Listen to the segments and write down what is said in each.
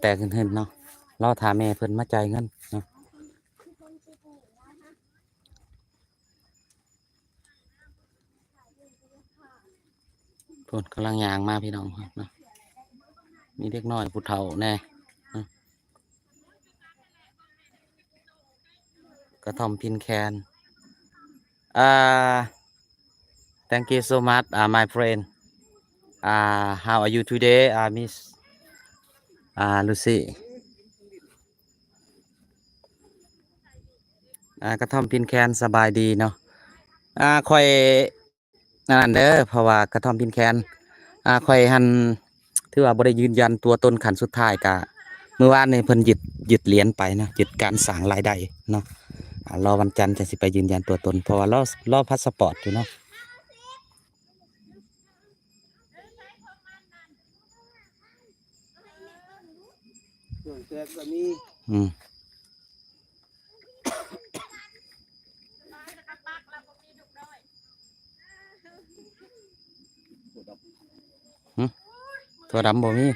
แต่ขึ้นเนาะรอถาแม่เพิ่นมาจ่ายเงินเนาะเพิ่นกำลังย่างมาพี่น้องเนาะมีเด็กน้อยผู้เฒ่าแน่เนาะกระท่อมพินแคนthank you so much my friend how are you today Miss Lucy กระท่อมพินแคนสบายดีเนาะค่อยนั่นเด้อเพราะว่ากระท่อมพินแคนค่อยหันถือว่าบ่ได้ยืนยันตัวตนขันสุดท้ายกะเมื่อวานนี่เพิ่นยึดเหรียญไปนะยึดการสั่งรายได้เนาะรอวันจันทร์จะสิไปยืนยันตัวตนเพราะว่ารอพาสปอร์ตอยู่เนาะอืมถั่วดำบ่มี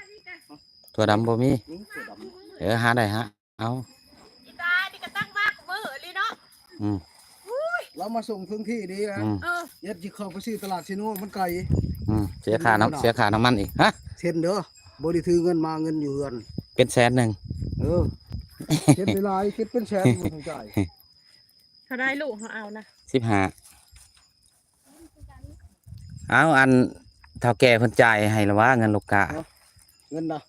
ถั่วดำบ่มีหาได้ฮะเอาอืม เรามาส่งถึงที่ดีนะเย็ดจิเข้าไปซื้อตลาดซิโนมันไกลเสียค่าน้ำมันอีกฮะเช่นเด้อบริถือเงินมาเงินอยู่เงินเป็น100,000เช่นเวลาคิดเป็นแสนบ่ต้องจ่ายเขาได้ลูกเขาเอานะ15เอาอันเท่าแก่เพิ่นจ่ายให้ละว่าเงินลูกกะเงินนะ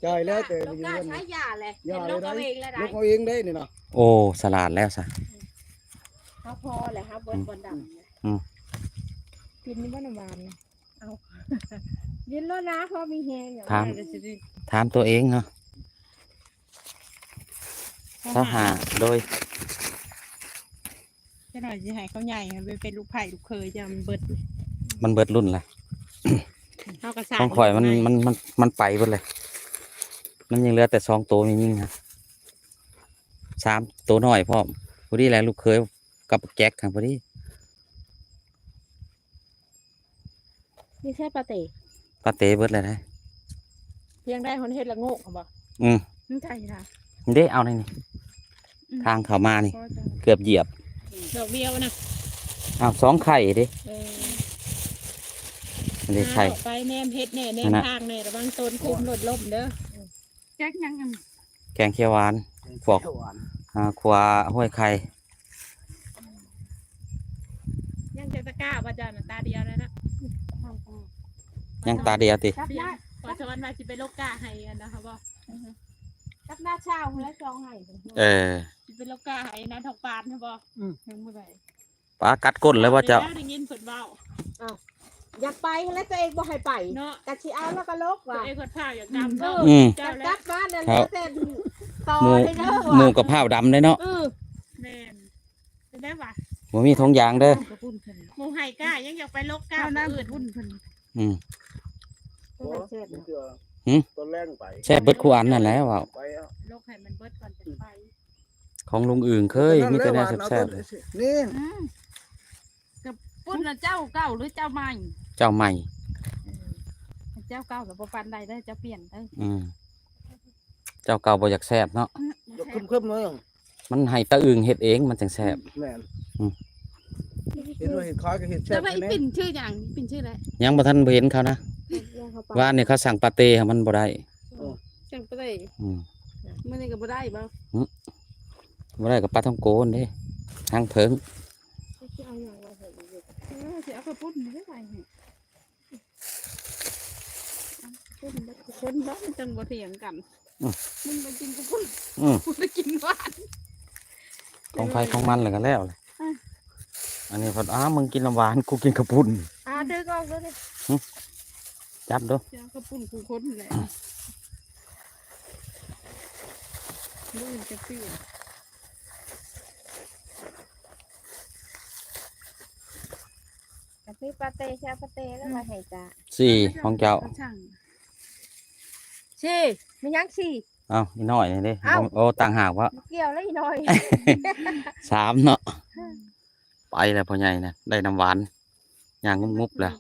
จ่ายแล้วแต่ลูกกาใช้ยาเลยลูกเอาเองเลยลูกเอาเองได้นี่นะโอ้สลาดแล้วซะเขาพอเลยครับบนดำกินนี่บ้านบานเอายินแล้วนะพอมีแหงถามตัวเองเนาะถ้าหาโดยจะหน่อยจะให้เขาใหญ่เป็นลูกไผ่ลูกเคยจะมันเบิดรุ่นละของข่อยมันไปหมดเลยมันยังเหลือแต่2 ตัวยิ่งๆครับ3 ตัวน้อยพ่อพอดีแหละลูกเคยกับแจ็คครับพอดีนี่ใช่ปลาเต๋เบิดเลยนะเพียงได้คนเฮ็ดละโง่เขาบอกนี่ใช่ค่ะได้เอาในนี่ทางเขามานี่เกือบเหยียบดอกเบี้ยวนะ2 ไข่ดิได้ไข่ไปแนมเฮ็ดแน่แนมทางแน่ระวังต้นคุมหลดล่มเด้อแจ็คยังแกงเขียวหวานพวกขวาห้วยไข่ยังจะตะก้าว่าจะตาเดียวแล้วนะยังตาเดียวติพอชวนมาสิไปโลกกาให้นะครับว่ากับหน้าเช้าแล้วจองให้สิไปโลกกาให้นะทองปานใช่บ่ถึงเมื่อไหร่ปลากัดก้นแล้วว่าจะได้ยินเพิ่นเว้าอยากไปแล้วตัวเองบ่ให้ไปเนาะกะสิเอาแล้วก็ลกว่าตัวเองคนข้าวอยากดำเนาะจัดบ้านนั่นแล้วแต่ต่อให้เด้อหมูกับผ้าดำได้เนาะแม่นได้ป่ะหมูมีทงยางเด้อหมูไห่ก้ายังอยากไปลกก้าอื่นหุ่นเพิ่นต้นแรงไปแช่เบิดคู่อันนั่นแหละว่าลกให้มันเบิดก่อนจะไปของลุงอื่นเคยมีแต่แน่แซ่บๆนี่กับปุ้นเจ้าเก่าหรือเจ้าใหม่เจ้าใหม่เจ้าเก่ากับบ่ปันใดได้เจ้าเปลี่ยนได้เจ้าเก่าบ่อยากแซ่บเนาะเพิ่มเลยมันให้ตะอึงเฮ็ดเองมันจังแซ่บแม่นเห็นว่าเห็ดคอยก็เห็ดแซ่บแล้วปิ่นชื่ออย่างปิ่นชื่ออะไรยังบ่ทันเห็นเขานะว่าเนี่ยเขาสั่งปาเต้มันบ่ได้สั่งปาเต้มื้อนี้ก็บ่ได้บ่บ่ได้กับปลาท่องโกนเด้ทางเพิงสิเอาอย่างว่าสิเอาไปปุ้นได้ไงคนบ้านจังบ่เถียงกันมึงไปกินกระปุ้นมึงไปกินหวานของไฟของมันเลยกันแล้วเลยอันนี้พอมึงกินน้ำหวานกูกินกระปุ้นเด้อก็เอาเลยจับดูกระปุ้นกูคนแหละดูจะเปรี้ยวพี่ปาเต้ชาปาเต้แล้วมาให้จ้า4ของเจ้าไม่ยังอีน้อยนี่ดิโอ้ต่างหากวะเกี่ยวแล้วอีน้อย3เนาะไปแล้วพ่อใหญ่นะได้น้ำหวานอย่างงุบๆแล้ว